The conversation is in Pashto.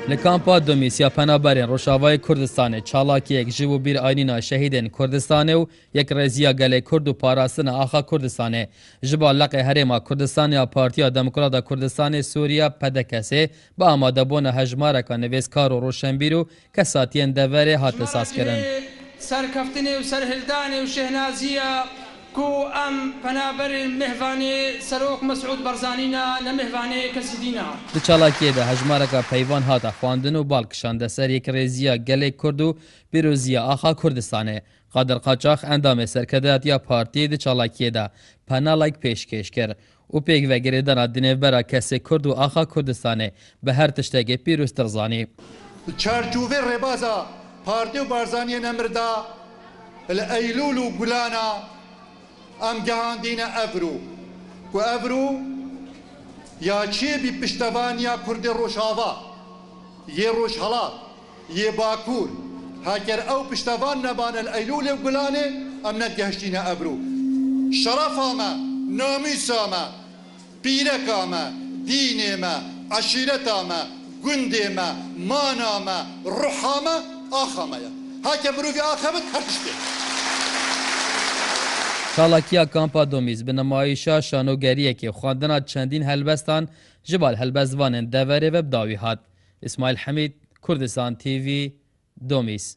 لکامپا دومیسیا پنابرین روشاوای کردستان چالاکی یک جبو بیر آینینا شهیدین کردستان و یک رزیا گله کرد و پاراستن آخا کردستان جبا لق هرما کردستان یا پارتیا دموکرات کردستان سوریا پدکسه با آماده بون هجمارک نویسکار و روشنبیر و کساتین دوره هات ساز کردن سرکفتنی و سرهلدانی و شهنازیه کو ام پنابر مهوانه سروک مسعود برزانینا لمهوانه کسیدینا د چالاکی ده هجمارکا پیوان هاتا خواندن و بالکشان سر یک رزیا گله کرد و پیروزیا آخا کردستانه قادر قاچاق اندام سرکدات یا پارتی د چالاکی ده پنالایک پیشکش کرد و پیگ و گریدان دنیبرا کسی کرد و آخا کردستانه به هر تشتگی پیروز ترزانی چارچوبه ربازا پارتی و برزانی نمردا الایلول و گلانا ام جهاندین افرو و افرو یا چی بی پشتوان یا کرد روشاوا یه روشهلا یه باکور هاکر او پشتوان نبان الایلول و گلانه ام ندگهشتین افرو شرف ما نامیس ما پیرک ما دین ما عشیرت ما گند ما مانا ما روح ما آخا ما هاکر بروفی آخا بد هرشته چالاکیا کامپا دومیز به نمایشا شانوگریه که خواندنا چندین هلبستان جبال هلبزوان دوره و بداوی هات. اسماعیل حمید، کردستان تیوی، دومیز.